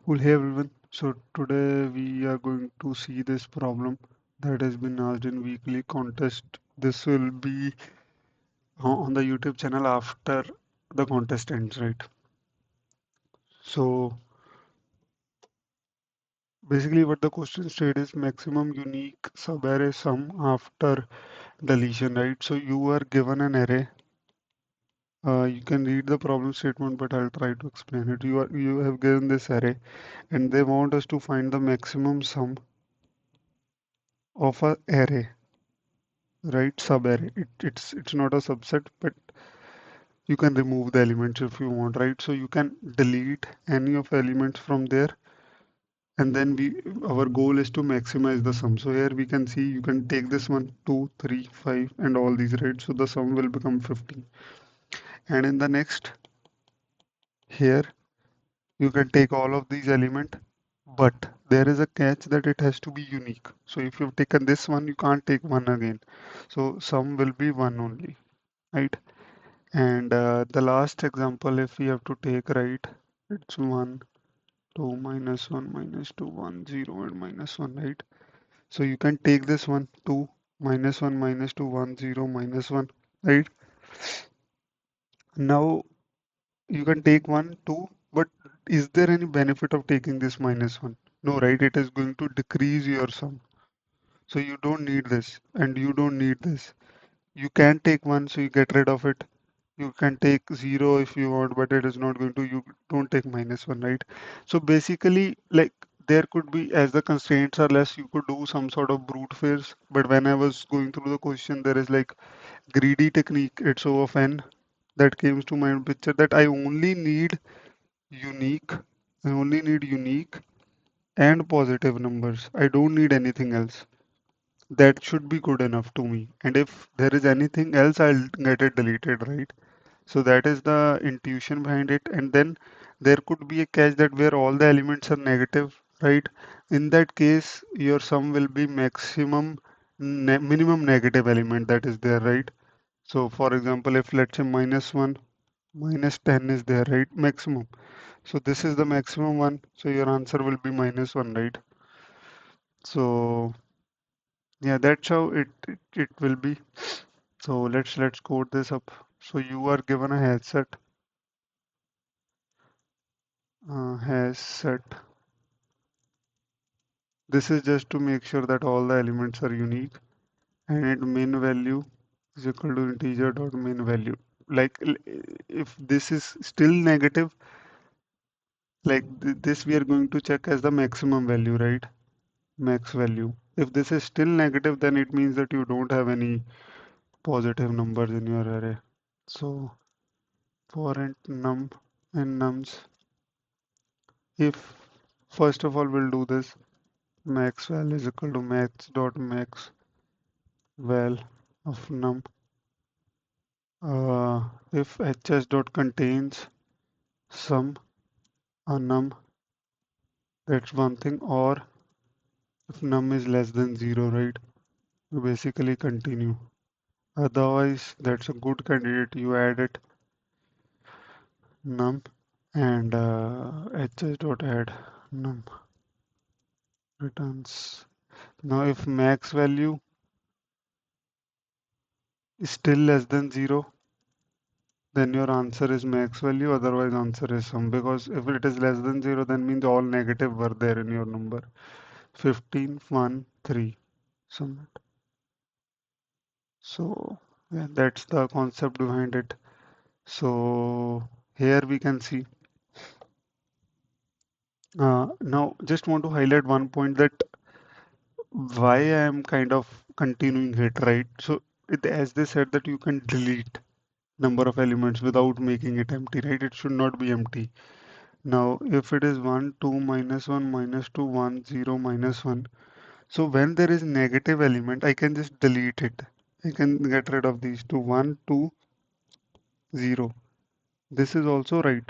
Cool. Hey everyone. So today we are going to see this problem that has been asked in weekly contest. This will be on the YouTube channel after the contest ends, right? So basically what the question state is maximum unique subarray sum after deletion, right? So you are given an array. You can read the problem statement, but I'll try to explain it. You have given this array, and they want us to find the maximum sum of a array, right? Subarray. It's not a subset, but you can remove the elements if you want, right? So you can delete any of the elements from there, and then our goal is to maximize the sum. So here we can see you can take this one, 2, 3, 5, and all these, right? So the sum will become 15. And in the next, here you can take all of these elements, but there is a catch that it has to be unique. So if you've taken this one, you can't take one again. So sum will be one only, right? And the last example, if we have to take, right, it's 1, 2, minus 1, minus 2, 1, 0, and minus 1, right? So you can take this one, 2, minus 1, minus 2, 1, 0, minus 1, right? Now you can take 1, 2, but is there any benefit of taking this minus 1? No, right? It is going to decrease your sum. So you don't need this, and you don't need this. You can take 1, so you get rid of it. You can take 0 if you want, but it is not going to, you don't take minus 1, right? So basically, like, there could be, as the constraints are less, you could do some sort of brute force. But when I was going through the question, there is like greedy technique, it's O of n, that came to my picture, that I only need unique, I only need unique and positive numbers. I don't need anything else. That should be good enough to me. And if there is anything else, I'll get it deleted, right? So that is the intuition behind it. And then there could be a case that where all the elements are negative, right? In that case, your sum will be maximum, minimum negative element that is there, right? So for example, if let's say minus 1, minus 10 is there, right? Maximum. So this is the maximum one. So your answer will be minus 1, right? So yeah, that's how it will be. So let's code this up. So you are given a hash set. This is just to make sure that all the elements are unique, and main value is equal to integer dot main value. Like if this is still negative, like this we are going to check as the maximum value, right? Max value. If this is still negative, then it means that you don't have any positive numbers in your array. So for int num and nums, if first of all we'll do this, max val is equal to max dot max val of num. If hs dot contains some a num, that's one thing, or if num is less than 0, right? You basically continue. Otherwise, that's a good candidate. You add it num and hs dot add num returns. Now, if max value is still less than 0, then your answer is max value, otherwise answer is sum, because if it is less than 0, then means all negative were there in your number. 15, 1, 3, sum. So yeah, that's the concept behind it. So here we can see. Now just want to highlight one point, that why I am kind of continuing it, right? So as they said that you can delete number of elements without making it empty, right? It should not be empty. Now if it is 1, 2, minus 1, minus 2, 1, 0, minus 1. So when there is negative element, I can just delete it. I can get rid of these two, 1, 2, 0. This is also right,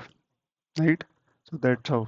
right? So that's how.